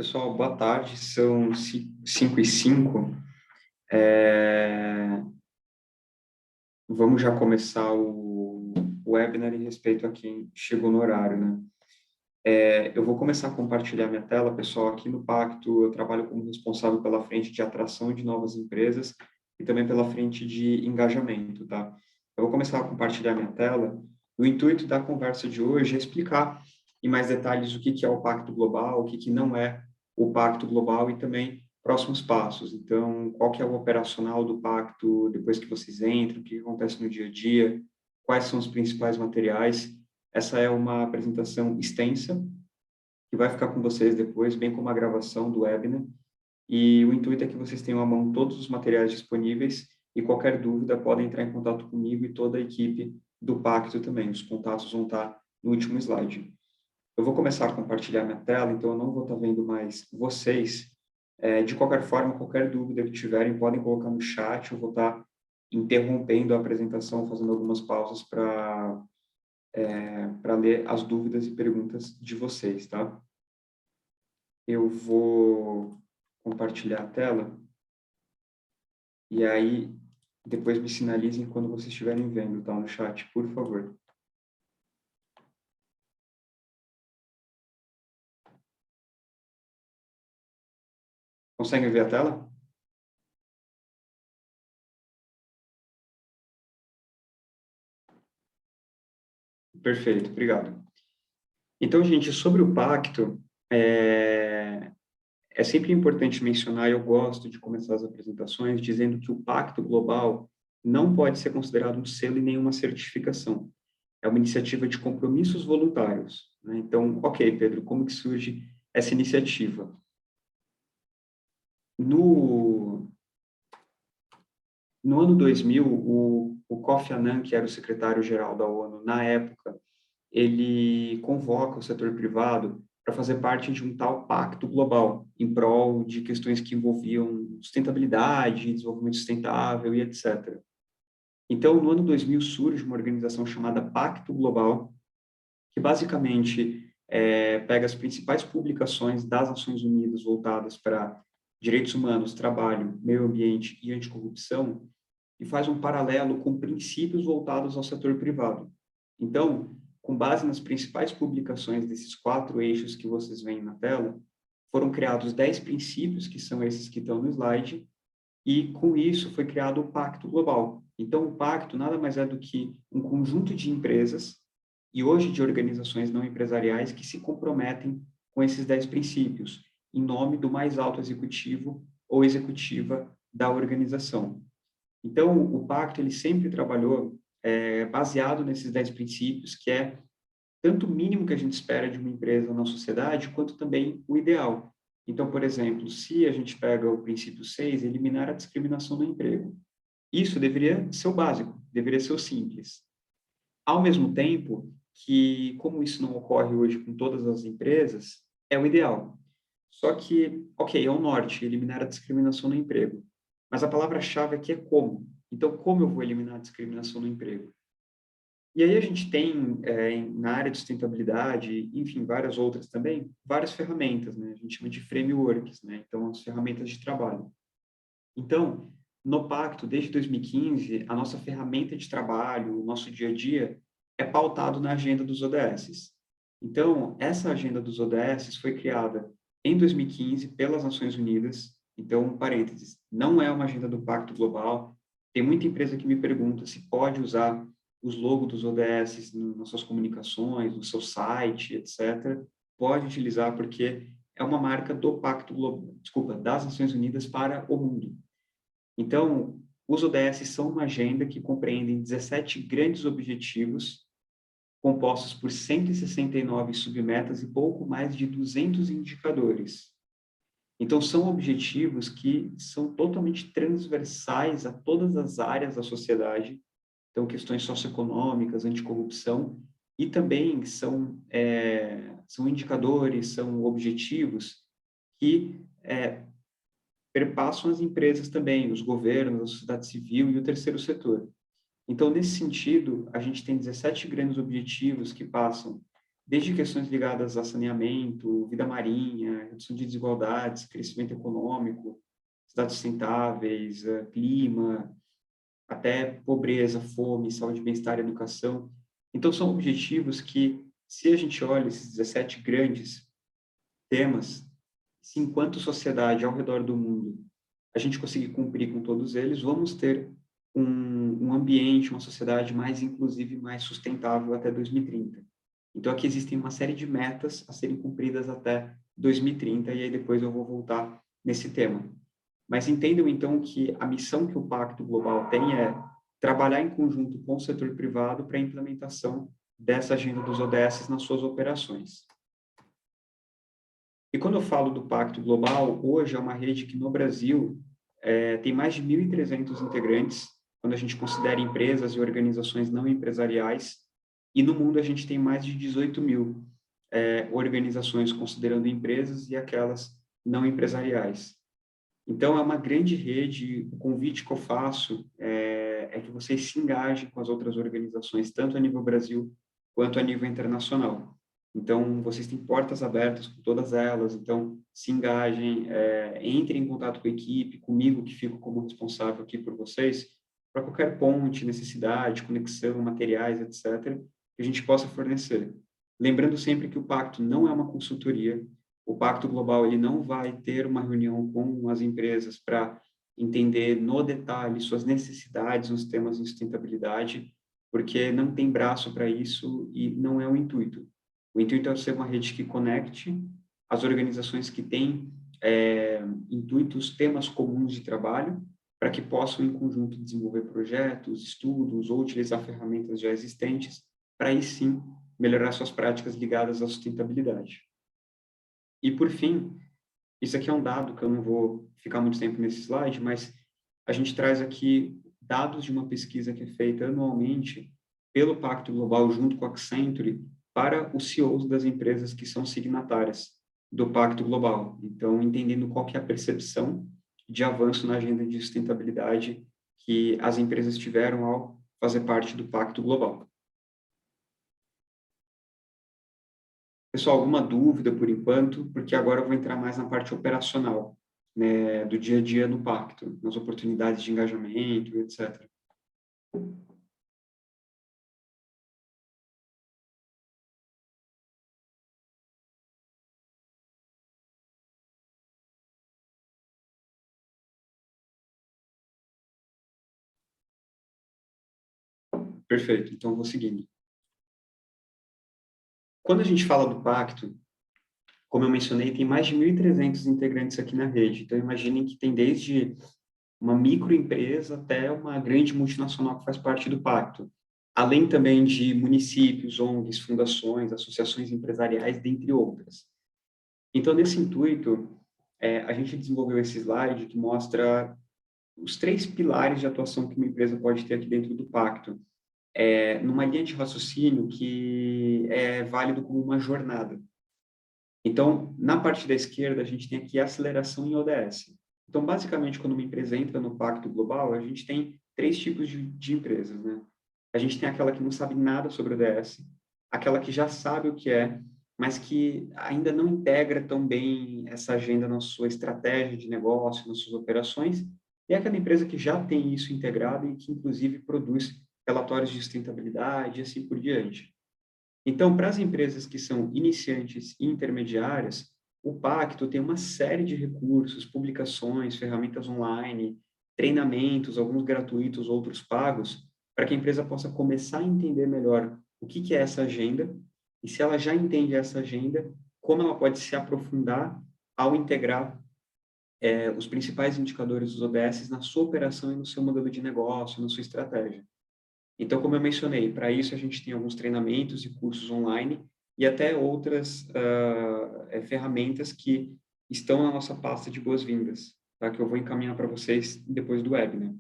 Pessoal, boa tarde, são 5h05. É, Vamos já começar o webinar em respeito a quem chegou no horário, né? Eu vou começar a compartilhar minha tela, pessoal. Aqui no Pacto, eu trabalho como responsável pela frente de atração de novas empresas e também pela frente de engajamento, tá? Eu vou começar a compartilhar minha tela. O intuito da conversa de hoje é explicar em mais detalhes o que que é o Pacto Global, o que que não é o Pacto Global e também próximos passos. Então, qual que é o operacional do Pacto depois que vocês entram, o que acontece no dia a dia, quais são os principais materiais. Essa é uma apresentação extensa, que vai ficar com vocês depois, bem como a gravação do webinar. E o intuito é que vocês tenham à mão todos os materiais disponíveis e qualquer dúvida podem entrar em contato comigo e toda a equipe do Pacto também. Os contatos vão estar no último slide. Eu vou começar a compartilhar minha tela, então eu não vou estar vendo mais vocês. De qualquer forma, qualquer dúvida que tiverem, podem colocar no chat, eu vou estar interrompendo a apresentação, fazendo algumas pausas para ler as dúvidas e perguntas de vocês, tá? Eu vou compartilhar a tela e aí depois me sinalizem quando vocês estiverem vendo, tá? No chat, por favor. Conseguem ver a tela? Perfeito, obrigado. Então, gente, sobre o pacto, é sempre importante mencionar, eu gosto de começar as apresentações dizendo que o Pacto Global não pode ser considerado um selo e nenhuma certificação. É uma iniciativa de compromissos voluntários, né? Então, ok, Pedro, como que surge essa iniciativa? No ano 2000, o Kofi Annan, que era o secretário-geral da ONU na época, ele convoca o setor privado para fazer parte de um tal pacto global em prol de questões que envolviam sustentabilidade, desenvolvimento sustentável e etc. Então, no ano 2000 surge uma organização chamada Pacto Global, que basicamente pega as principais publicações das Nações Unidas voltadas para direitos humanos, trabalho, meio ambiente e anticorrupção e faz um paralelo com princípios voltados ao setor privado. Então, com base nas principais publicações desses 4 eixos que vocês veem na tela, foram criados 10 princípios, que são esses que estão no slide, e com isso foi criado o Pacto Global. Então, o pacto nada mais é do que um conjunto de empresas e hoje de organizações não empresariais que se comprometem com esses 10 princípios, em nome do mais alto executivo ou executiva da organização. Então, o pacto ele sempre trabalhou baseado nesses 10 princípios, que é tanto o mínimo que a gente espera de uma empresa na sociedade, quanto também o ideal. Então, por exemplo, se a gente pega o princípio 6, eliminar a discriminação no emprego. Isso deveria ser o básico, deveria ser o simples. Ao mesmo tempo que, como isso não ocorre hoje com todas as empresas, é o ideal. Só que, ok, é o norte, eliminar a discriminação no emprego. Mas a palavra-chave aqui é como. Então, como eu vou eliminar a discriminação no emprego? E aí a gente tem, na área de sustentabilidade, enfim, várias outras também, várias ferramentas, né? A gente chama de frameworks, né? Então, as ferramentas de trabalho. Então, no Pacto, desde 2015, a nossa ferramenta de trabalho, o nosso dia a dia, é pautado na agenda dos ODS. Então, essa agenda dos ODS foi criada em 2015 pelas Nações Unidas. Então, um parênteses, não é uma agenda do Pacto Global. Tem muita empresa que me pergunta se pode usar os logos dos ODS nas suas comunicações, no seu site, etc. Pode utilizar porque é uma marca do Pacto Global, desculpa, das Nações Unidas para o mundo. Então, os ODS são uma agenda que compreendem 17 grandes objetivos, compostos por 169 submetas e pouco mais de 200 indicadores. Então, são objetivos que são totalmente transversais a todas as áreas da sociedade, então, questões socioeconômicas, anticorrupção, e também são indicadores, são objetivos que perpassam as empresas também, os governos, a sociedade civil e o terceiro setor. Então, nesse sentido, a gente tem 17 grandes objetivos que passam desde questões ligadas a saneamento, vida marinha, redução de desigualdades, crescimento econômico, cidades sustentáveis, clima, até pobreza, fome, saúde, bem-estar e educação. Então, são objetivos que, se a gente olha esses 17 grandes temas, se enquanto sociedade ao redor do mundo a gente conseguir cumprir com todos eles, vamos ter um ambiente, uma sociedade mais inclusiva e mais sustentável até 2030. Então, aqui existem uma série de metas a serem cumpridas até 2030, e aí depois eu vou voltar nesse tema. Mas entendam, então, que a missão que o Pacto Global tem é trabalhar em conjunto com o setor privado para a implementação dessa agenda dos ODS nas suas operações. E quando eu falo do Pacto Global, hoje é uma rede que no Brasil tem mais de 1.300 integrantes, quando a gente considera empresas e organizações não empresariais, e no mundo a gente tem mais de 18 mil organizações, considerando empresas e aquelas não empresariais. Então, é uma grande rede. O convite que eu faço é que vocês se engajem com as outras organizações, tanto a nível Brasil quanto a nível internacional. Então, vocês têm portas abertas com todas elas, então se engajem, entrem em contato com a equipe, comigo, que fico como responsável aqui por vocês, para qualquer ponte, necessidade, conexão, materiais, etc., que a gente possa fornecer. Lembrando sempre que o Pacto não é uma consultoria. O Pacto Global ele não vai ter uma reunião com as empresas para entender no detalhe suas necessidades nos temas de sustentabilidade, porque não tem braço para isso e não é o intuito. O intuito é ser uma rede que conecte as organizações que têm intuitos, temas comuns de trabalho, para que possam, em conjunto, desenvolver projetos, estudos ou utilizar ferramentas já existentes, para aí sim melhorar suas práticas ligadas à sustentabilidade. E, por fim, isso aqui é um dado que eu não vou ficar muito tempo nesse slide, mas a gente traz aqui dados de uma pesquisa que é feita anualmente pelo Pacto Global junto com a Accenture para os CEOs das empresas que são signatárias do Pacto Global. Então, entendendo qual que é a percepção de avanço na agenda de sustentabilidade que as empresas tiveram ao fazer parte do Pacto Global. Pessoal, alguma dúvida por enquanto? Porque agora eu vou entrar mais na parte operacional, né, do dia a dia no Pacto, nas oportunidades de engajamento, etc. Perfeito, então eu vou seguindo. Quando a gente fala do Pacto, como eu mencionei, tem mais de 1.300 integrantes aqui na rede. Então, imaginem que tem desde uma microempresa até uma grande multinacional que faz parte do Pacto. Além também de municípios, ONGs, fundações, associações empresariais, dentre outras. Então, nesse intuito, a gente desenvolveu esse slide que mostra os 3 pilares de atuação que uma empresa pode ter aqui dentro do Pacto, numa linha de raciocínio que é válido como uma jornada. Então, na parte da esquerda, a gente tem aqui a aceleração em ODS. Então, basicamente, quando uma empresa entra no Pacto Global, a gente tem 3 tipos de empresas, né? A gente tem aquela que não sabe nada sobre ODS, aquela que já sabe o que é, mas que ainda não integra tão bem essa agenda na sua estratégia de negócio, nas suas operações, e aquela empresa que já tem isso integrado e que, inclusive, produz relatórios de sustentabilidade e assim por diante. Então, para as empresas que são iniciantes e intermediárias, o Pacto tem uma série de recursos, publicações, ferramentas online, treinamentos, alguns gratuitos, outros pagos, para que a empresa possa começar a entender melhor o que é essa agenda e, se ela já entende essa agenda, como ela pode se aprofundar ao integrar os principais indicadores dos ODS na sua operação e no seu modelo de negócio, na sua estratégia. Então, como eu mencionei, para isso a gente tem alguns treinamentos e cursos online e até outras ferramentas que estão na nossa pasta de boas-vindas, tá? Que eu vou encaminhar para vocês depois do webinar.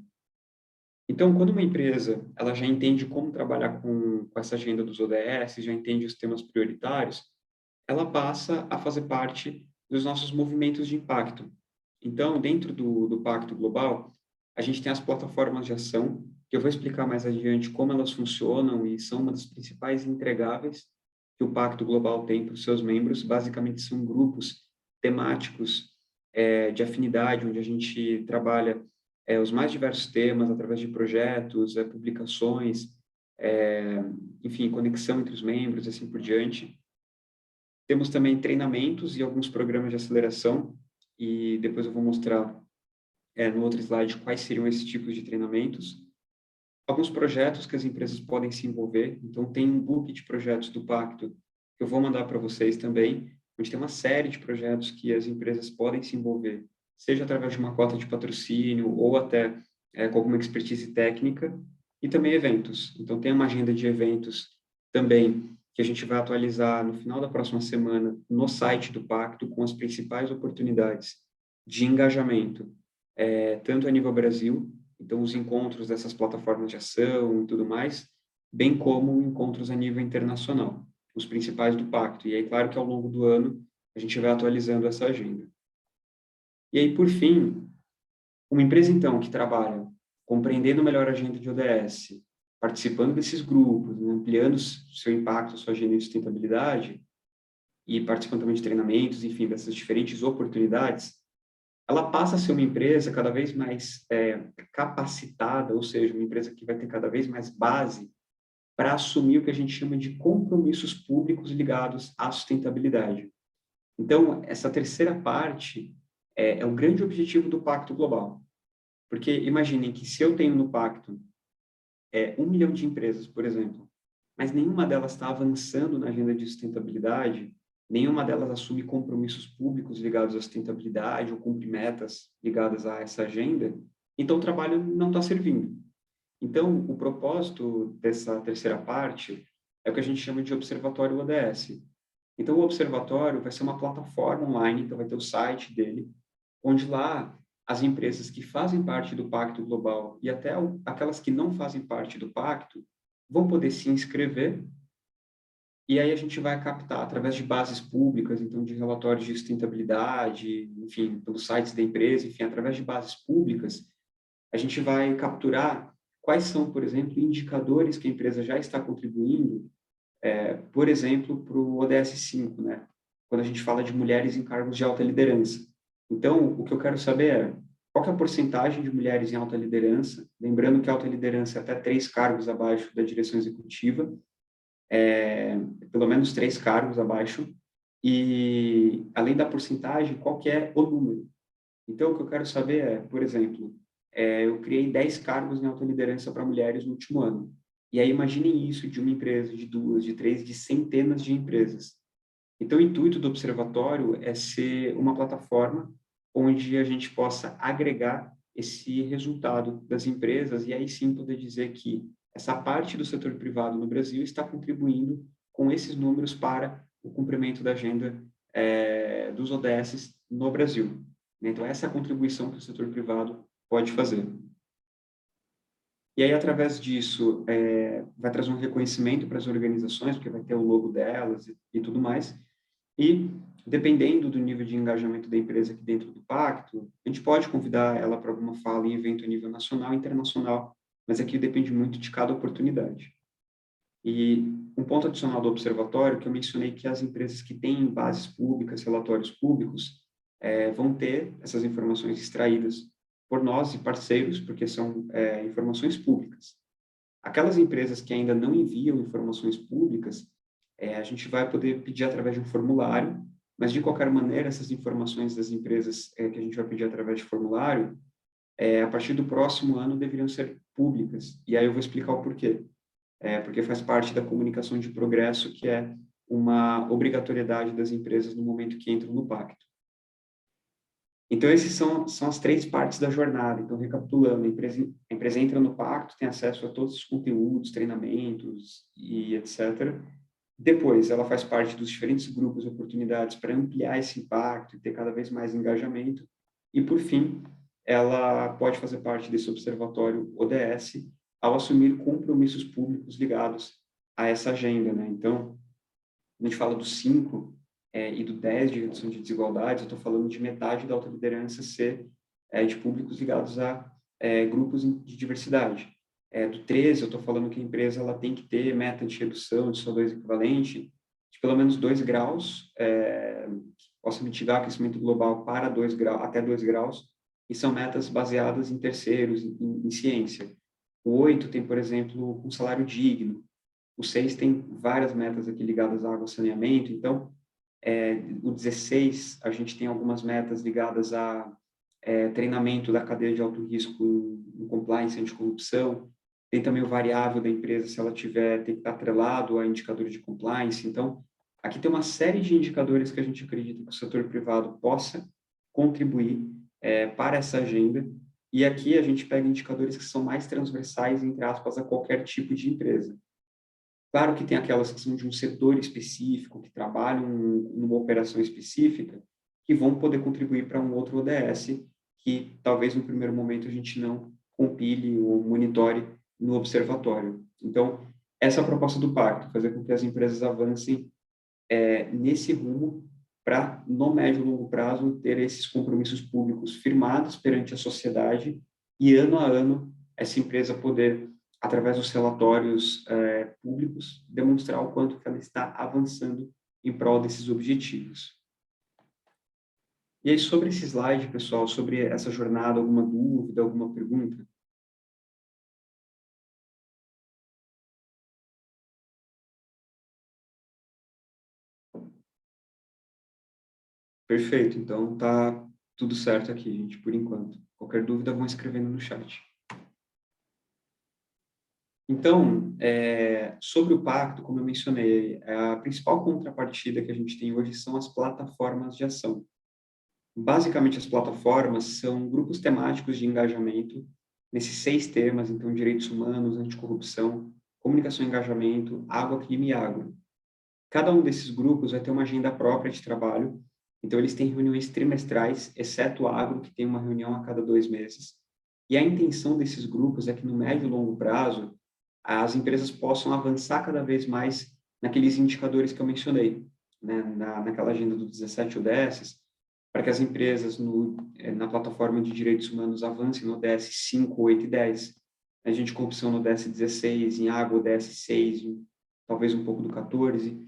Então, quando uma empresa ela já entende como trabalhar com essa agenda dos ODS, já entende os temas prioritários, ela passa a fazer parte dos nossos movimentos de impacto. Então, dentro do Pacto Global, a gente tem as plataformas de ação, que eu vou explicar mais adiante como elas funcionam e são uma das principais entregáveis que o Pacto Global tem para os seus membros. Basicamente, são grupos temáticos de afinidade, onde a gente trabalha os mais diversos temas através de projetos, publicações, enfim, conexão entre os membros, assim por diante. Temos também treinamentos e alguns programas de aceleração, e depois eu vou mostrar no outro slide quais seriam esses tipos de treinamentos. Alguns projetos que as empresas podem se envolver, então tem um book de projetos do Pacto que eu vou mandar para vocês também, onde tem uma série de projetos que as empresas podem se envolver, seja através de uma cota de patrocínio ou até com alguma expertise técnica, e também eventos. Então tem uma agenda de eventos também que a gente vai atualizar no final da próxima semana no site do Pacto com as principais oportunidades de engajamento, tanto a nível Brasil, então os encontros dessas plataformas de ação e tudo mais, bem como encontros a nível internacional, os principais do Pacto. E aí, claro que ao longo do ano a gente vai atualizando essa agenda. E aí, por fim, uma empresa, então, que trabalha compreendendo melhor a agenda de ODS, participando desses grupos, né, ampliando seu impacto, sua agenda de sustentabilidade, e participando também de treinamentos, enfim, dessas diferentes oportunidades, ela passa a ser uma empresa cada vez mais capacitada, ou seja, uma empresa que vai ter cada vez mais base para assumir o que a gente chama de compromissos públicos ligados à sustentabilidade. Então, essa terceira parte é o grande objetivo do Pacto Global. Porque imaginem que se eu tenho no Pacto 1 milhão de empresas, por exemplo, mas nenhuma delas está avançando na agenda de sustentabilidade, nenhuma delas assume compromissos públicos ligados à sustentabilidade ou cumpre metas ligadas a essa agenda, então o trabalho não está servindo. Então, o propósito dessa terceira parte é o que a gente chama de Observatório ODS. Então, o Observatório vai ser uma plataforma online, então vai ter o site dele, onde lá as empresas que fazem parte do Pacto Global e até aquelas que não fazem parte do Pacto vão poder se inscrever, e aí a gente vai captar através de bases públicas, então de relatórios de sustentabilidade, enfim, pelos sites da empresa, enfim, através de bases públicas, a gente vai capturar quais são, por exemplo, indicadores que a empresa já está contribuindo, por exemplo, para o ODS 5, né? Quando a gente fala de mulheres em cargos de alta liderança. Então, o que eu quero saber é qual que é a porcentagem de mulheres em alta liderança, lembrando que alta liderança é até 3 cargos abaixo da direção executiva, pelo menos 3 cargos abaixo, e além da porcentagem, qual que é o número. Então, o que eu quero saber é, por exemplo, eu criei 10 cargos em alta liderança para mulheres no último ano. E aí imaginem isso de uma empresa, de 2, de 3, de centenas de empresas. Então, o intuito do observatório é ser uma plataforma onde a gente possa agregar esse resultado das empresas e aí sim poder dizer que essa parte do setor privado no Brasil está contribuindo com esses números para o cumprimento da agenda dos ODS no Brasil. Então, essa é a contribuição que o setor privado pode fazer. E aí, através disso, vai trazer um reconhecimento para as organizações, porque vai ter o logo delas e tudo mais. E, dependendo do nível de engajamento da empresa aqui dentro do pacto, a gente pode convidar ela para alguma fala em evento a nível nacional e internacional, mas aqui depende muito de cada oportunidade. E um ponto adicional do observatório, que eu mencionei que as empresas que têm bases públicas, relatórios públicos, vão ter essas informações extraídas por nós e parceiros, porque são informações públicas. Aquelas empresas que ainda não enviam informações públicas, a gente vai poder pedir através de um formulário, mas de qualquer maneira, essas informações das empresas que a gente vai pedir através de formulário, a partir do próximo ano deveriam ser públicas. E aí eu vou explicar o porquê. Porque faz parte da comunicação de progresso, que é uma obrigatoriedade das empresas no momento que entram no pacto. Então, esses são as 3 partes da jornada. Então, recapitulando, a empresa entra no pacto, tem acesso a todos os conteúdos, treinamentos e etc. Depois, ela faz parte dos diferentes grupos e oportunidades para ampliar esse impacto e ter cada vez mais engajamento. E, por fim, ela pode fazer parte desse observatório ODS ao assumir compromissos públicos ligados a essa agenda, né? Então, quando a gente fala do 5 e do 10 de redução de desigualdades, eu estou falando de metade da alta liderança ser de públicos ligados a grupos de diversidade. Do 13, eu estou falando que a empresa ela tem que ter meta de redução de CO2 equivalente de pelo menos 2 graus, que possa mitigar o aquecimento global para 2 graus, até 2 graus, e são metas baseadas em terceiros, em ciência. O 8 tem, por exemplo, um salário digno. O 6 tem várias metas aqui ligadas à água e saneamento. Então, o 16, a gente tem algumas metas ligadas a treinamento da cadeia de alto risco em compliance, anticorrupção. Tem também o variável da empresa, se ela tiver, tem que estar atrelado a indicadores de compliance. Então, aqui tem uma série de indicadores que a gente acredita que o setor privado possa contribuir para essa agenda. E aqui a gente pega indicadores que são mais transversais, entre aspas, a qualquer tipo de empresa. Claro que tem aquelas que são de um setor específico, que trabalham numa operação específica, que vão poder contribuir para um outro ODS, que talvez no primeiro momento a gente não compile ou monitore no observatório. Então, essa é a proposta do pacto, fazer com que as empresas avancem nesse rumo para, no médio e longo prazo, ter esses compromissos públicos firmados perante a sociedade e, ano a ano, essa empresa poder, através dos relatórios públicos, demonstrar o quanto que ela está avançando em prol desses objetivos. E aí, sobre esse slide, pessoal, sobre essa jornada, alguma dúvida, alguma pergunta? Perfeito, então tá tudo certo aqui, gente, por enquanto. Qualquer dúvida, vão escrevendo no chat. Então, sobre o pacto, como eu mencionei, a principal contrapartida que a gente tem hoje são as plataformas de ação. Basicamente, as plataformas são grupos temáticos de engajamento nesses 6 temas, então, direitos humanos, anticorrupção, comunicação e engajamento, água, clima e agro. Cada um desses grupos vai ter uma agenda própria de trabalho, então eles têm reuniões trimestrais, exceto o agro, que tem uma reunião a cada 2 meses. E a intenção desses grupos é que, no médio e longo prazo, as empresas possam avançar cada vez mais naqueles indicadores que eu mencionei, né, naquela agenda dos 17 ODS, para que as empresas na plataforma de direitos humanos avancem no ODS 5, 8 e 10. A gente corrupção no ODS 16, em água o ODS 6, talvez um pouco do 14,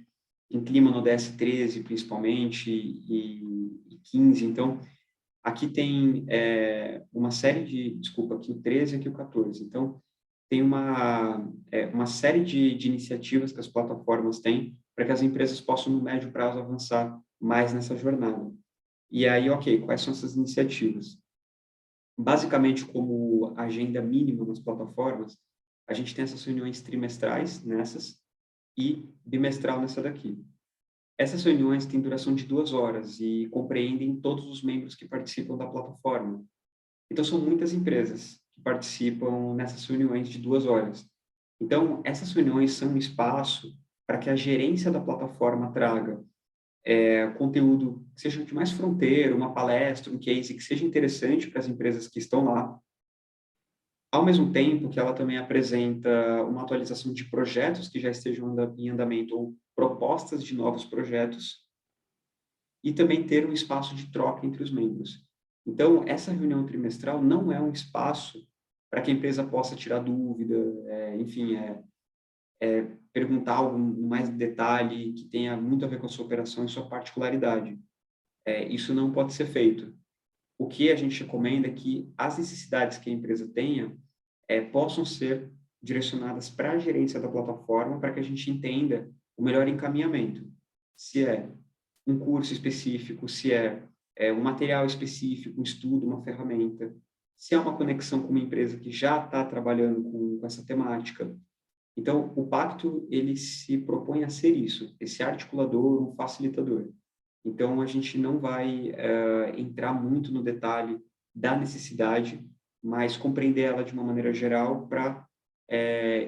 em clima no ODS 13 principalmente, e 15. Então, aqui tem uma série de, desculpa, aqui o 13 e aqui o 14. Então, tem uma série de iniciativas que as plataformas têm para que as empresas possam, no médio prazo, avançar mais nessa jornada. E aí, ok, quais são essas iniciativas? Basicamente, como agenda mínima nas plataformas, a gente tem essas reuniões trimestrais nessas e bimestral nessa daqui. Essas reuniões têm duração de 2 horas e compreendem todos os membros que participam da plataforma. Então, são muitas empresas que participam nessas reuniões de 2 horas. Então, essas reuniões são um espaço para que a gerência da plataforma traga conteúdo que seja de mais fronteira, uma palestra, um case que seja interessante para as empresas que estão lá, ao mesmo tempo que ela também apresenta uma atualização de projetos que já estejam em andamento ou propostas de novos projetos, e também ter um espaço de troca entre os membros. Então, essa reunião trimestral não é um espaço para que a empresa possa tirar dúvida, enfim, perguntar algo mais em detalhe que tenha muito a ver com a sua operação e sua particularidade. Isso não pode ser feito. O que a gente recomenda é que as necessidades que a empresa tenha possam ser direcionadas para a gerência da plataforma para que a gente entenda o melhor encaminhamento. Se é um curso específico, se um material específico, um estudo, uma ferramenta, se é uma conexão com uma empresa que já está trabalhando com essa temática. Então, o pacto, ele se propõe a ser isso, esse articulador, um facilitador. Então, a gente não vai entrar muito no detalhe da necessidade, mas compreender ela de uma maneira geral para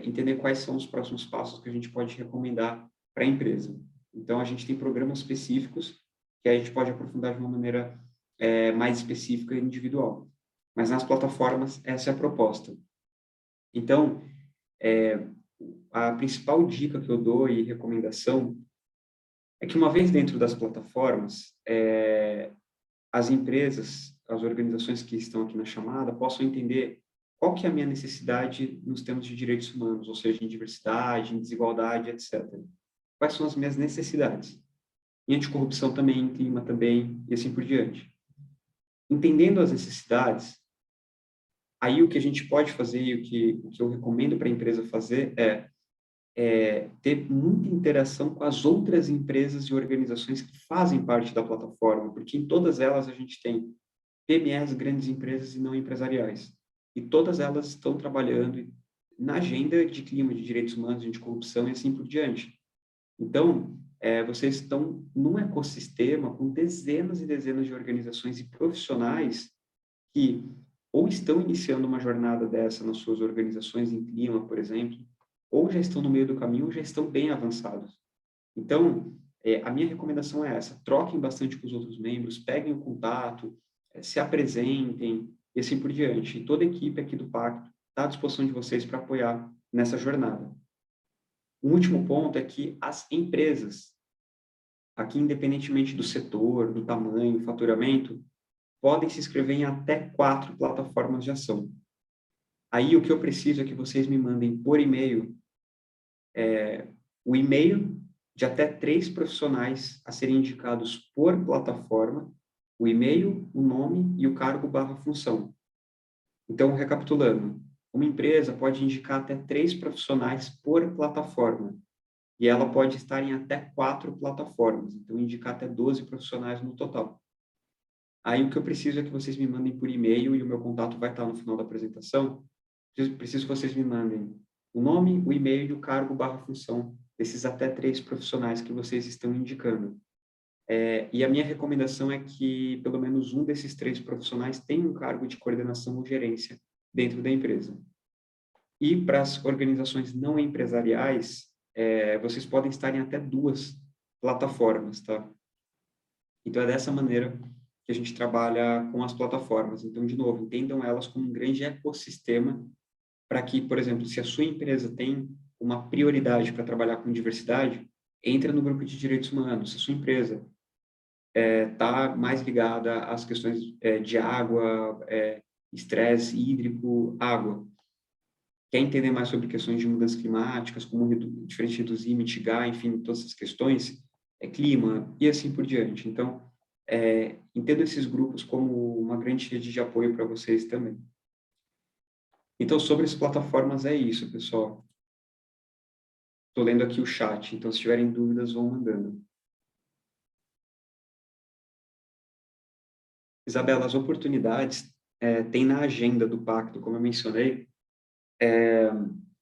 entender quais são os próximos passos que a gente pode recomendar para a empresa. Então, a gente tem programas específicos que a gente pode aprofundar de uma maneira mais específica e individual. Mas nas plataformas, essa é a proposta. Então, a principal dica que eu dou e recomendação é que, uma vez dentro das plataformas, as empresas, as organizações que estão aqui na chamada, possam entender qual que é a minha necessidade nos termos de direitos humanos, ou seja, em diversidade, em desigualdade, etc. quais são as minhas necessidades. Em anticorrupção também, em clima também, e assim por diante. Entendendo as necessidades, aí o que a gente pode fazer e o que eu recomendo para a empresa fazer é ter muita interação com as outras empresas e organizações que fazem parte da plataforma, porque em todas elas a gente tem PMEs, grandes empresas e não empresariais. E todas elas estão trabalhando na agenda de clima, de direitos humanos, de anticorrupção e assim por diante. Então, vocês estão num ecossistema com dezenas e dezenas de organizações e profissionais que ou estão iniciando uma jornada dessa nas suas organizações em clima, por exemplo, ou já estão no meio do caminho ou já estão bem avançados. Então, a minha recomendação é essa: troquem bastante com os outros membros, peguem o contato, se apresentem e assim por diante. E toda a equipe aqui do Pacto está à disposição de vocês para apoiar nessa jornada. O último ponto é que as empresas, aqui independentemente do setor, do tamanho, do faturamento, podem se inscrever em até 4 plataformas de ação. Aí o que eu preciso é que vocês me mandem por e-mail o e-mail de até 3 profissionais a serem indicados por plataforma, o e-mail, o nome e o cargo / função. Então, recapitulando, uma empresa pode indicar até 3 profissionais por plataforma, e ela pode estar em até 4 plataformas, então indicar até 12 profissionais no total. Aí o que eu preciso é que vocês me mandem por e-mail, e o meu contato vai estar no final da apresentação. Preciso que vocês me mandem o nome, o e-mail e o cargo / função desses até 3 profissionais que vocês estão indicando. E a minha recomendação é que pelo menos um desses 3 profissionais tenha um cargo de coordenação ou gerência dentro da empresa. E para as organizações não empresariais, vocês podem estar em até 2 plataformas, tá? Então, é dessa maneira que a gente trabalha com as plataformas. Então, de novo, entendam elas como um grande ecossistema para que, por exemplo, se a sua empresa tem uma prioridade para trabalhar com diversidade, entra no grupo de direitos humanos. Se a sua empresa está mais ligada às questões de água, estresse hídrico, água, quer entender mais sobre questões de mudanças climáticas, como diferente reduzir, mitigar, enfim, todas essas questões, clima e assim por diante. Então, entendo esses grupos como uma grande rede de apoio para vocês também. Então, sobre as plataformas é isso, pessoal. Estou lendo aqui o chat, então se tiverem dúvidas, vão mandando. Isabela, as oportunidades tem na agenda do Pacto, como eu mencionei.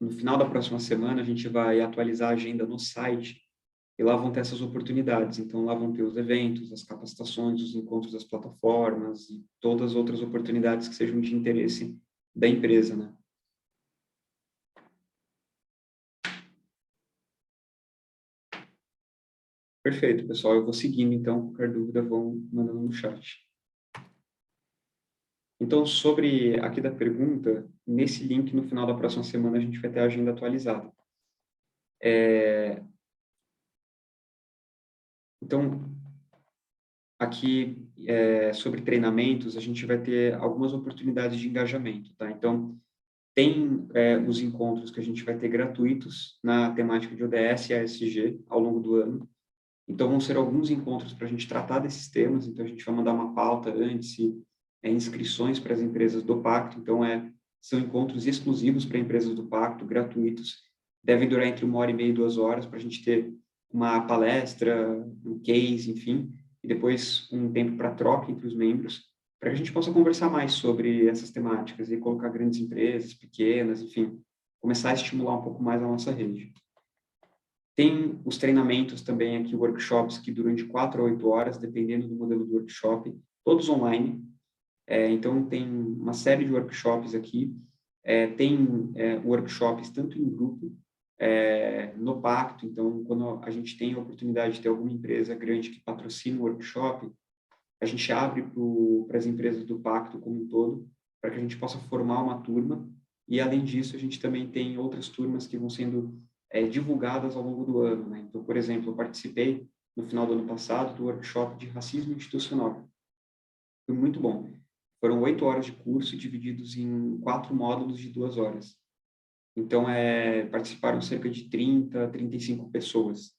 No final da próxima semana, a gente vai atualizar a agenda no site e lá vão ter essas oportunidades. Então, lá vão ter os eventos, as capacitações, os encontros das plataformas e todas as outras oportunidades que sejam de interesse da empresa, né? Perfeito, pessoal. Eu vou seguindo, então, qualquer dúvida, vão mandando no chat. Então, sobre aqui da pergunta, nesse link, no final da próxima semana, a gente vai ter a agenda atualizada. Então, aqui, sobre treinamentos, a gente vai ter algumas oportunidades de engajamento, tá? Então, tem os encontros que a gente vai ter gratuitos na temática de ODS e ASG ao longo do ano. Então, vão ser alguns encontros para a gente tratar desses temas. Então, a gente vai mandar uma pauta antes e inscrições para as empresas do Pacto. Então, são encontros exclusivos para empresas do Pacto, gratuitos. Devem durar entre 1h30 e 2 horas para a gente ter uma palestra, um case, enfim, e depois um tempo para troca entre os membros, para que a gente possa conversar mais sobre essas temáticas e colocar grandes empresas, pequenas, enfim, começar a estimular um pouco mais a nossa rede. Tem os treinamentos também aqui, workshops que duram de 4 a 8 horas, dependendo do modelo do workshop, todos online. Então, tem uma série de workshops aqui. Tem workshops tanto em grupo, no Pacto. Então, quando a gente tem a oportunidade de ter alguma empresa grande que patrocina o workshop, a gente abre para as empresas do Pacto como um todo, para que a gente possa formar uma turma. E, além disso, a gente também tem outras turmas que vão sendo divulgadas ao longo do ano, né? Então, por exemplo, eu participei no final do ano passado do workshop de racismo institucional. Foi muito bom. Foram 8 horas de curso divididos em 4 módulos de 2 horas. Então, participaram cerca de 30, 35 pessoas.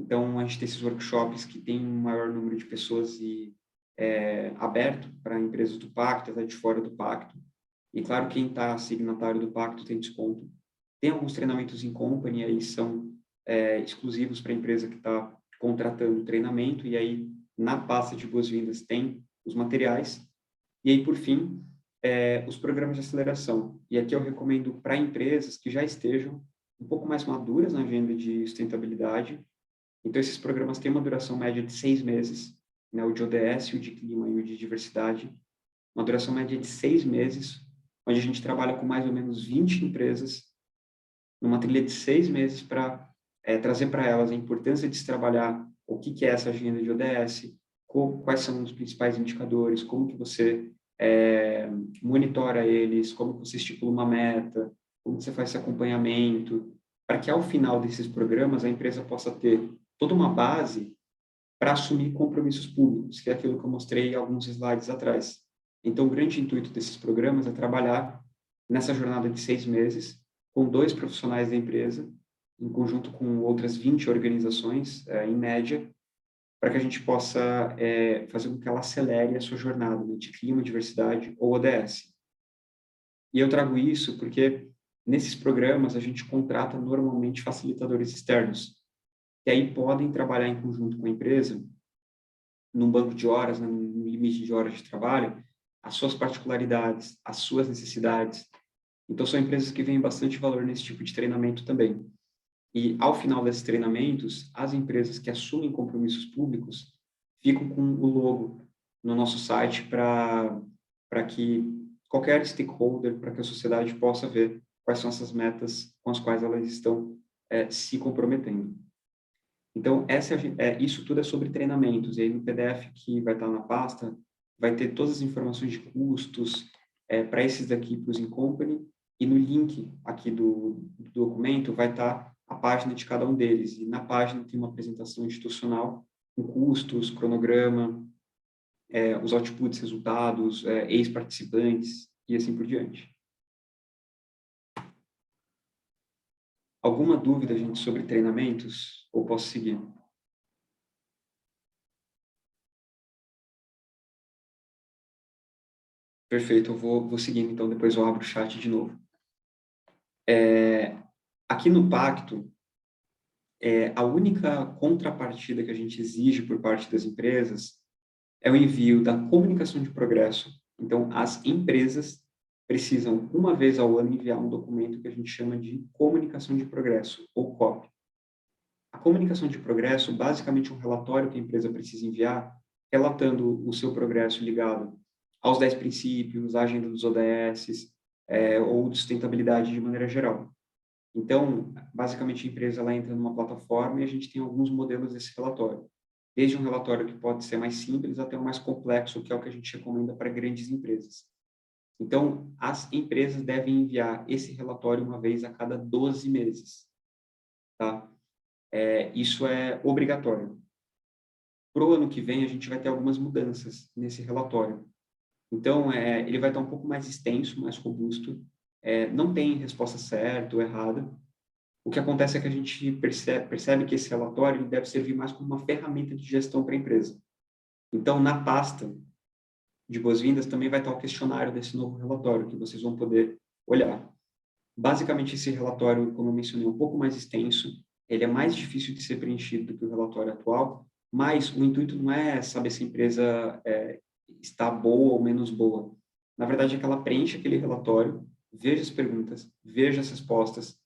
Então, a gente tem esses workshops que tem um maior número de pessoas e aberto para empresas do pacto, até de fora do pacto. E, claro, quem está signatário do pacto tem desconto. Tem alguns treinamentos em company, aí são exclusivos para a empresa que está contratando treinamento, e aí na pasta de boas-vindas tem os materiais. E aí, por fim, os programas de aceleração. E aqui eu recomendo para empresas que já estejam um pouco mais maduras na agenda de sustentabilidade. Então, esses programas têm uma duração média de 6 meses, né? O de ODS, o de clima e o de diversidade. Uma duração média de 6 meses, onde a gente trabalha com mais ou menos 20 empresas, numa trilha de 6 meses para trazer para elas a importância de se trabalhar o que é essa agenda de ODS, quais são os principais indicadores, como que você monitora eles, como que você estipula uma meta, como que você faz esse acompanhamento, para que ao final desses programas a empresa possa ter toda uma base para assumir compromissos públicos, que é aquilo que eu mostrei alguns slides atrás. Então, o grande intuito desses programas é trabalhar nessa jornada de 6 meses com 2 profissionais da empresa, em conjunto com outras 20 organizações, em média, para que a gente possa fazer com que ela acelere a sua jornada, né, de clima, diversidade ou ODS. E eu trago isso porque nesses programas a gente contrata normalmente facilitadores externos, que aí podem trabalhar em conjunto com a empresa num banco de horas, né, num limite de horas de trabalho, as suas particularidades, as suas necessidades. Então, são empresas que veem bastante valor nesse tipo de treinamento também. E, ao final desses treinamentos, as empresas que assumem compromissos públicos ficam com o logo no nosso site para que qualquer stakeholder, para que a sociedade possa ver quais são essas metas com as quais elas estão se comprometendo. Então, isso tudo é sobre treinamentos. E aí, no PDF que vai estar na pasta, vai ter todas as informações de custos para esses daqui, para os in-company, e no link aqui do documento vai estar a página de cada um deles. E na página tem uma apresentação institucional com custos, cronograma, os outputs, resultados, ex-participantes e assim por diante. Alguma dúvida, gente, sobre treinamentos? Ou posso seguir? Perfeito, eu vou seguindo, então depois eu abro o chat de novo. Aqui no pacto, a única contrapartida que a gente exige por parte das empresas é o envio da comunicação de progresso. Então, as empresas precisam, uma vez ao ano, enviar um documento que a gente chama de comunicação de progresso, ou COP. A comunicação de progresso, basicamente, é um relatório que a empresa precisa enviar, relatando o seu progresso ligado aos 10 princípios, à agenda dos ODS, ou de sustentabilidade de maneira geral. Então, basicamente, a empresa ela entra numa plataforma e a gente tem alguns modelos desse relatório. Desde um relatório que pode ser mais simples até o mais complexo, que é o que a gente recomenda para grandes empresas. Então, as empresas devem enviar esse relatório uma vez a cada 12 meses. Tá? Isso é obrigatório. Para o ano que vem, a gente vai ter algumas mudanças nesse relatório. Então, ele vai estar um pouco mais extenso, mais robusto. Não tem resposta certa ou errada. O que acontece é que a gente percebe que esse relatório deve servir mais como uma ferramenta de gestão para a empresa. Então, na pasta de boas-vindas também vai estar o questionário desse novo relatório, que vocês vão poder olhar. Basicamente, esse relatório, como eu mencionei, é um pouco mais extenso, ele é mais difícil de ser preenchido do que o relatório atual, mas o intuito não é saber se a empresa está boa ou menos boa. Na verdade, é que ela preenche aquele relatório, veja as perguntas, veja as respostas,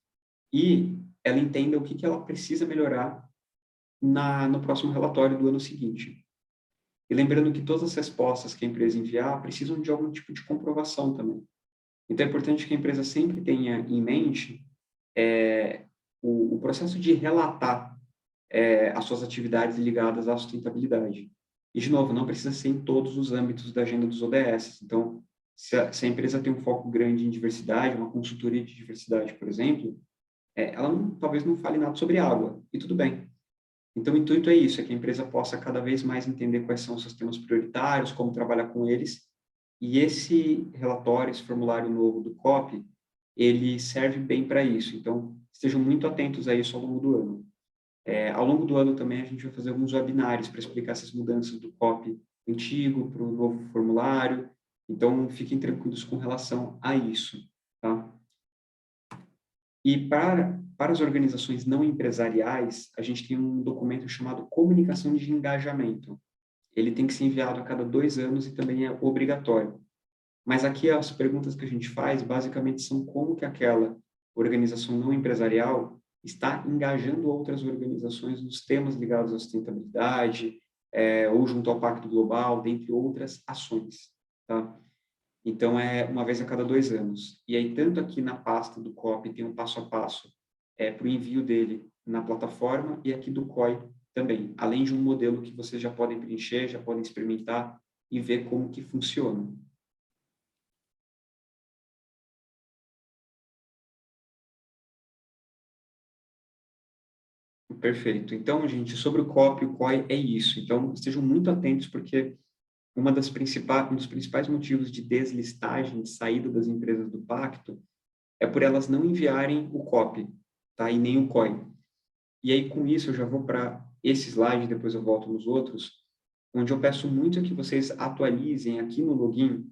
e ela entenda o que ela precisa melhorar no próximo relatório do ano seguinte. E lembrando que todas as respostas que a empresa enviar precisam de algum tipo de comprovação também. Então, é importante que a empresa sempre tenha em mente o processo de relatar as suas atividades ligadas à sustentabilidade. E, de novo, não precisa ser em todos os âmbitos da agenda dos ODS. Então, se a empresa tem um foco grande em diversidade, uma consultoria de diversidade, por exemplo, ela talvez não fale nada sobre água, e tudo bem. Então, o intuito é isso, é que a empresa possa cada vez mais entender quais são os seus temas prioritários, como trabalhar com eles, e esse relatório, esse formulário novo do COP, ele serve bem para isso. Então, estejam muito atentos a isso ao longo do ano. Ao longo do ano também a gente vai fazer alguns webinários para explicar essas mudanças do COP antigo para o novo formulário. Então, fiquem tranquilos com relação a isso, tá? E para as organizações não empresariais, a gente tem um documento chamado Comunicação de Engajamento. Ele tem que ser enviado a cada 2 anos e também é obrigatório. Mas aqui as perguntas que a gente faz, basicamente, são como que aquela organização não empresarial está engajando outras organizações nos temas ligados à sustentabilidade, ou junto ao Pacto Global, dentre outras ações, tá? Então, é uma vez a cada 2 anos. E aí, tanto aqui na pasta do COP tem um passo a passo para o envio dele na plataforma e aqui do COI também, além de um modelo que vocês já podem preencher, já podem experimentar e ver como que funciona. Perfeito. Então, gente, sobre o COP e o COI é isso. Então, estejam muito atentos, porque um dos principais motivos de deslistagem, de saída das empresas do pacto, é por elas não enviarem o COP, tá? E nem o COI. E aí, com isso, eu já vou para esse slide, depois eu volto nos outros, onde eu peço muito que vocês atualizem aqui no login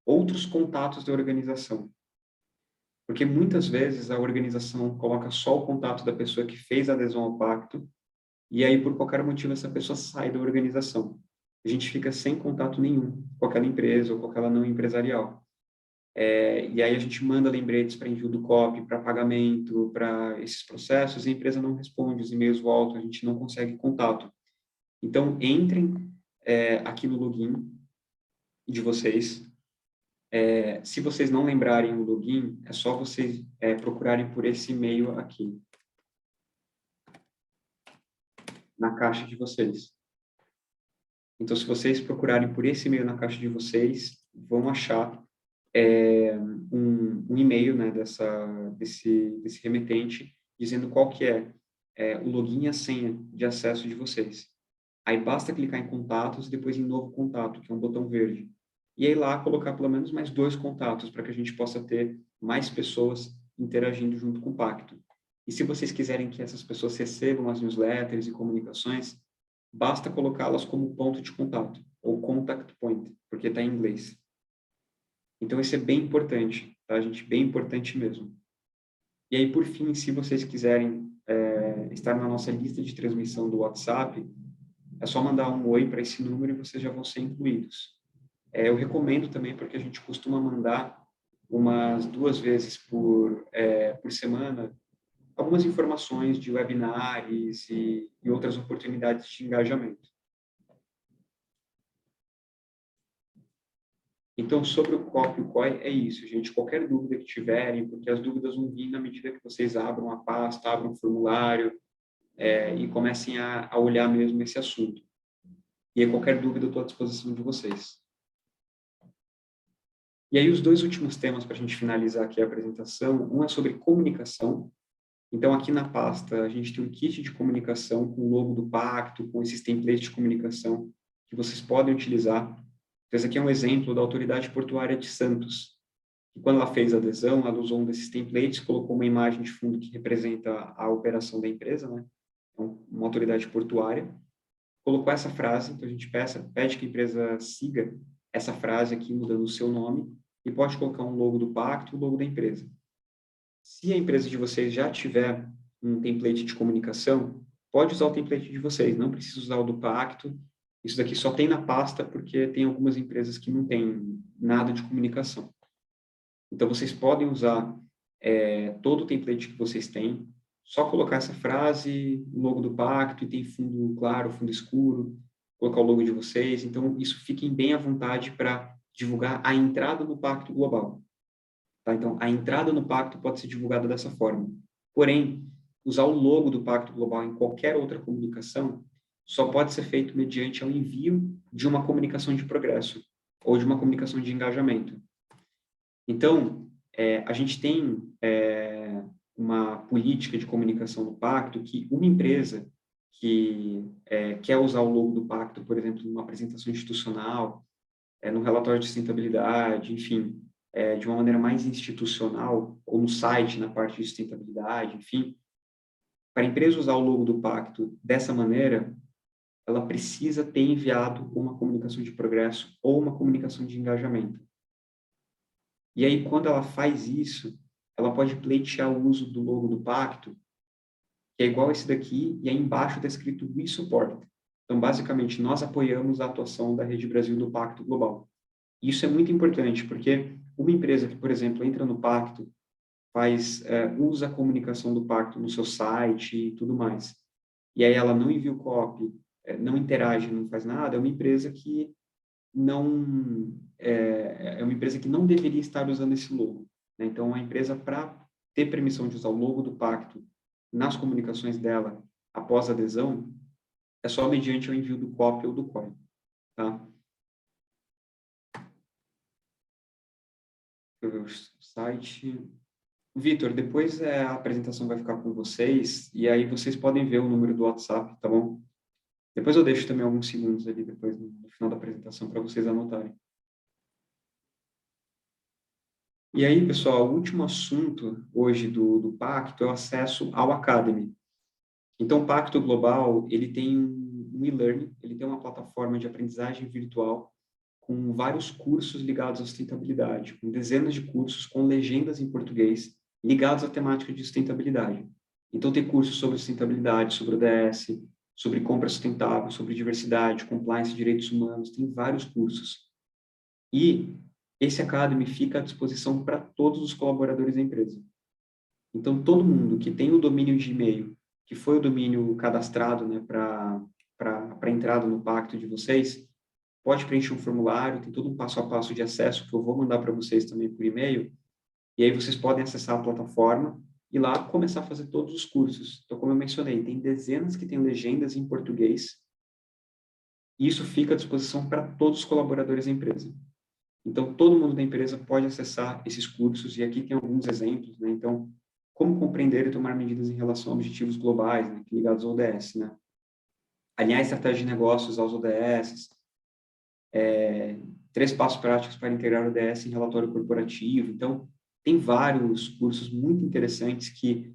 outros contatos da organização. Porque muitas vezes a organização coloca só o contato da pessoa que fez a adesão ao pacto, e aí, por qualquer motivo, essa pessoa sai da organização. A gente fica sem contato nenhum com aquela empresa ou com aquela não empresarial. E aí a gente manda lembretes para envio do COP, para pagamento, para esses processos, e a empresa não responde, os e-mails voltam, a gente não consegue contato. Então, entrem aqui no login de vocês. Se vocês não lembrarem o login, é só vocês procurarem por esse e-mail aqui, na caixa de vocês. Então, se vocês procurarem por esse e-mail na caixa de vocês, vão achar um e-mail, né, desse remetente, dizendo qual que o login e a senha de acesso de vocês. Aí basta clicar em contatos e depois em novo contato, que é um botão verde. E aí lá colocar pelo menos mais 2 contatos para que a gente possa ter mais pessoas interagindo junto com o pacto. E se vocês quiserem que essas pessoas recebam as newsletters e comunicações, basta colocá-las como ponto de contato, ou contact point, porque está em inglês. Então, isso é bem importante, tá, gente? Bem importante mesmo. E aí, por fim, se vocês quiserem estar na nossa lista de transmissão do WhatsApp, é só mandar um oi para esse número e vocês já vão ser incluídos. Eu recomendo também, porque a gente costuma mandar umas 2 vezes por semana algumas informações de webinars e outras oportunidades de engajamento. Então, sobre o COP e o COI, é isso, gente. Qualquer dúvida que tiverem, porque as dúvidas vão vir na medida que vocês abram a pasta, abram o formulário e comecem a olhar mesmo esse assunto. E aí, qualquer dúvida, eu estou à disposição de vocês. E aí, os 2 últimos temas para a gente finalizar aqui a apresentação, um é sobre comunicação. Então, aqui na pasta, a gente tem um kit de comunicação com o logo do pacto, com esses templates de comunicação que vocês podem utilizar. Então, esse aqui é um exemplo da Autoridade Portuária de Santos, que quando ela fez a adesão, ela usou um desses templates, colocou uma imagem de fundo que representa a operação da empresa, né? Então, uma autoridade portuária, colocou essa frase, então a gente pede que a empresa siga essa frase aqui, mudando o seu nome, e pode colocar um logo do pacto e o logo da empresa. Se a empresa de vocês já tiver um template de comunicação, pode usar o template de vocês, não precisa usar o do pacto. Isso daqui só tem na pasta porque tem algumas empresas que não têm nada de comunicação. Então, vocês podem usar todo o template que vocês têm, só colocar essa frase, o logo do pacto, e tem fundo claro, fundo escuro, colocar o logo de vocês. Então, isso fiquem bem à vontade para divulgar a entrada no Pacto Global. Tá? Então, a entrada no pacto pode ser divulgada dessa forma. Porém, usar o logo do Pacto Global em qualquer outra comunicação só pode ser feito mediante o envio de uma comunicação de progresso ou de uma comunicação de engajamento. Então, a gente tem uma política de comunicação do pacto que uma empresa que quer usar o logo do pacto, por exemplo, numa apresentação institucional, no relatório de sustentabilidade, enfim, de uma maneira mais institucional, ou no site, na parte de sustentabilidade, enfim, para a empresa usar o logo do pacto dessa maneira, ela precisa ter enviado uma comunicação de progresso ou uma comunicação de engajamento. E aí, quando ela faz isso, ela pode pleitear o uso do logo do pacto, que é igual esse daqui, e aí embaixo está escrito We Support. Então, basicamente, nós apoiamos a atuação da Rede Brasil do Pacto Global. Isso é muito importante, porque uma empresa que, por exemplo, entra no pacto, usa a comunicação do pacto no seu site e tudo mais, e aí ela não envia o copy, não interage, não faz nada, é uma empresa que é uma empresa que não deveria estar usando esse logo, né? Então, a empresa, para ter permissão de usar o logo do pacto nas comunicações dela após a adesão, é só mediante o envio do copy ou do COI, tá? Deixa eu ver o site. Vitor, depois a apresentação vai ficar com vocês, e aí vocês podem ver o número do WhatsApp, tá bom? Depois eu deixo também alguns segundos ali, depois no final da apresentação, para vocês anotarem. E aí, pessoal, o último assunto hoje do Pacto é o acesso ao Academy. Então, o Pacto Global, ele tem um e-learning, ele tem uma plataforma de aprendizagem virtual com vários cursos ligados à sustentabilidade, com dezenas de cursos com legendas em português ligados à temática de sustentabilidade. Então, tem cursos sobre sustentabilidade, sobre ODS, sobre compra sustentável, sobre diversidade, compliance, direitos humanos, tem vários cursos. E esse Academy fica à disposição para todos os colaboradores da empresa. Então, todo mundo que tem o domínio de e-mail, que foi o domínio cadastrado, né, para entrada no pacto de vocês, pode preencher um formulário, tem todo um passo a passo de acesso que eu vou mandar para vocês também por e-mail, e aí vocês podem acessar a plataforma e lá começar a fazer todos os cursos. Então, como eu mencionei, tem dezenas que têm legendas em português, e isso fica à disposição para todos os colaboradores da empresa. Então, todo mundo da empresa pode acessar esses cursos, e aqui tem alguns exemplos, né? Então, como compreender e tomar medidas em relação a objetivos globais, né, ligados ao ODS, né? Alinhar a estratégia de negócios aos ODS, 3 passos práticos para integrar o ODS em relatório corporativo. Então, tem vários cursos muito interessantes que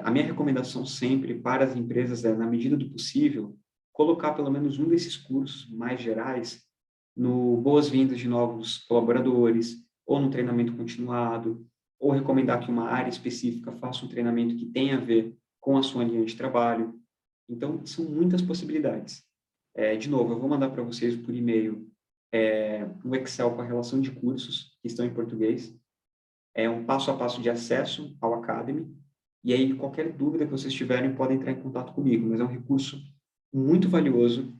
a minha recomendação sempre para as empresas é, na medida do possível, colocar pelo menos um desses cursos mais gerais no boas-vindas de novos colaboradores, ou no treinamento continuado, ou recomendar que uma área específica faça um treinamento que tenha a ver com a sua linha de trabalho. Então, são muitas possibilidades. De novo, eu vou mandar para vocês por e-mail um Excel com a relação de cursos que estão em português, um passo a passo de acesso ao Academy, e aí qualquer dúvida que vocês tiverem podem entrar em contato comigo, mas é um recurso muito valioso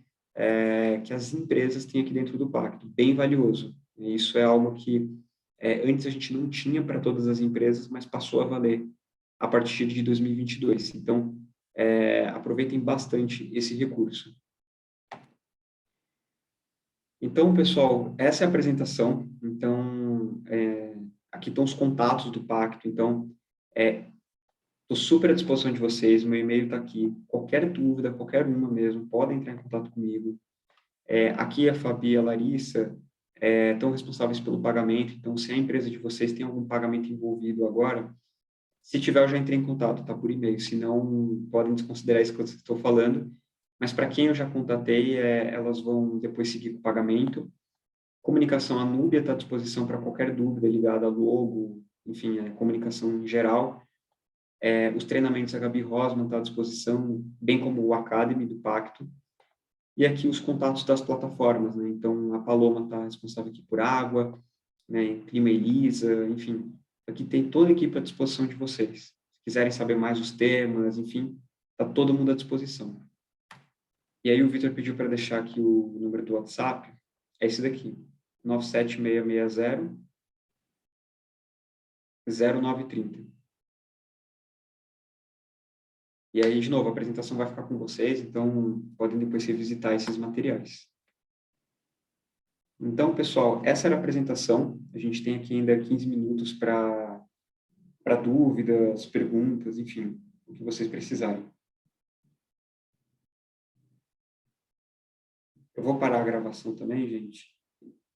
que as empresas têm aqui dentro do pacto, bem valioso. E isso é algo que antes a gente não tinha para todas as empresas, mas passou a valer a partir de 2022. Então, aproveitem bastante esse recurso. Então, pessoal, essa é a apresentação. Então, aqui estão os contatos do pacto. Então, estou super à disposição de vocês. Meu e-mail está aqui. Qualquer dúvida, qualquer uma mesmo, podem entrar em contato comigo. Aqui a Fabi e a Larissa estão responsáveis pelo pagamento. Então, se a empresa de vocês tem algum pagamento envolvido agora, se tiver, eu já entrei em contato, tá? Por e-mail. Se não, podem desconsiderar isso que eu estou falando. Mas para quem eu já contatei, elas vão depois seguir com o pagamento. Comunicação, a Núbia está à disposição para qualquer dúvida ligada a logo, enfim, comunicação em geral. Os treinamentos a Gabi Rosman está à disposição, bem como o Academy do Pacto. E aqui os contatos das plataformas, né? Então, a Paloma está responsável aqui por água, né? Clima Elisa, enfim. Aqui tem toda a equipe à disposição de vocês. Se quiserem saber mais os temas, enfim, está todo mundo à disposição. E aí o Vitor pediu para deixar aqui o número do WhatsApp, é esse daqui, 97660-0930. E aí, de novo, a apresentação vai ficar com vocês, então podem depois revisitar esses materiais. Então, pessoal, essa era a apresentação. A gente tem aqui ainda 15 minutos para dúvidas, perguntas, enfim, o que vocês precisarem. Eu vou parar a gravação também, gente.